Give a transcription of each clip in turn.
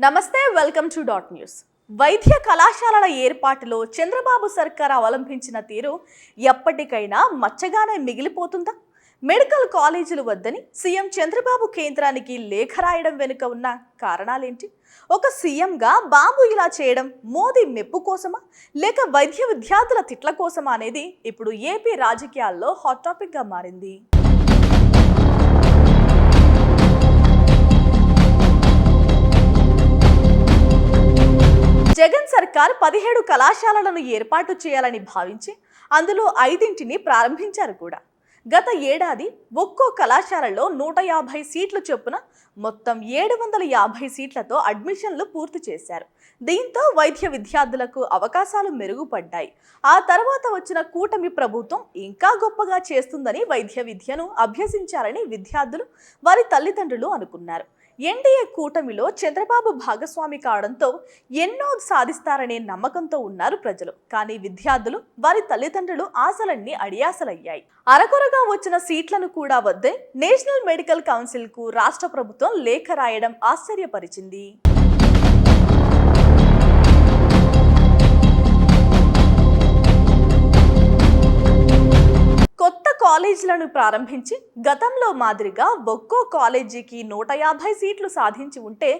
నమస్తే welcome to dot news. వైద్య కళాశాలల ఏర్పాటులో చంద్రబాబు సర్కార్ అవలంబించిన తీరు ఎప్పటికైనా మచ్చగానే మిగిలిపోతుందా? మెడికల్ కాలేజీలు వద్దని సీఎం చంద్రబాబు కేంద్రానికి లేఖ రాయడం వెనుక ఉన్న కారణాలేంటి? ఒక సీఎంగా బాబు ఇలా చేయడం మోదీ మెప్పు కోసమా లేక వైద్య విద్యార్థుల తిట్ల కోసమా అనేది ఇప్పుడు ఏపీ రాజకీయాల్లో హాట్ టాపిక్గా మారింది. జగన్ సర్కార్ 17 కళాశాలలను ఏర్పాటు చేయాలని భావించి అందులో 5ంటిని ప్రారంభించారు కూడా. గత ఏడాది ఒక్కో కళాశాలలో 150 సీట్లు చొప్పున మొత్తం 750 సీట్లతో అడ్మిషన్లు పూర్తి చేశారు. దీంతో వైద్య విద్యార్థులకు అవకాశాలు మెరుగుపడ్డాయి. ఆ తర్వాత వచ్చిన కూటమి ప్రభుత్వం ఇంకా గొప్పగా చేస్తుందని వైద్య విద్యను అభ్యసించాలని విద్యార్థులు వారి తల్లిదండ్రులు అనుకున్నారు. ఎన్డీఏ కూటమిలో చంద్రబాబు భాగస్వామి కావడంతో ఎన్నో సాధిస్తారనే నమ్మకంతో ఉన్నారు ప్రజలు. కానీ విద్యార్థులు వారి తల్లిదండ్రులు ఆశలన్నీ అడియాసలయ్యాయి. అరకొరగా వచ్చిన సీట్లను కూడా వద్దే నేషనల్ మెడికల్ కౌన్సిల్ కు రాష్ట్ర ప్రభుత్వం లేఖ రాయడం ఆశ్చర్యపరిచింది. కాలేజీలను ప్రారంభించి గతంలో మాదిరిగా ఒక్కో కాలేజీకి 150 సీట్లు సాధించి ఉంటే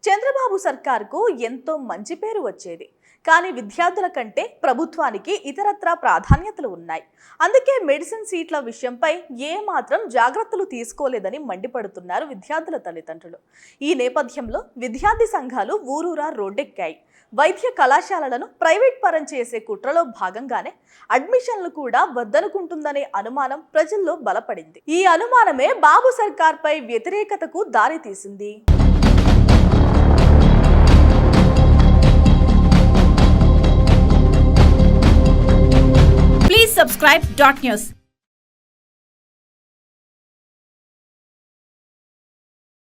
చంద్రబాబు సర్కార్కు ఎంతో మంచి పేరు వచ్చేది. కానీ విద్యార్థుల కంటే ప్రభుత్వానికి ఇతరత్రా ప్రాధాన్యతలు ఉన్నాయి. అందుకే మెడిసిన్ సీట్ల విషయంపై ఏమాత్రం జాగ్రత్తలు తీసుకోలేదని మండిపడుతున్నారు విద్యార్థుల తల్లిదండ్రులు. ఈ నేపథ్యంలో విద్యార్థి సంఘాలు ఊరూరా రోడ్డెక్కాయి. వైద్య కళాశాలలను ప్రైవేట్ పరం చేసే కుట్రలో భాగంగానే అడ్మిషన్లు కూడా వద్దనుకుంటుందనే అనుమానం ప్రజల్లో బలపడింది. ఈ అనుమానమే బాబు సర్కార్పై వ్యతిరేకతకు దారితీసింది. Please subscribe Dot News.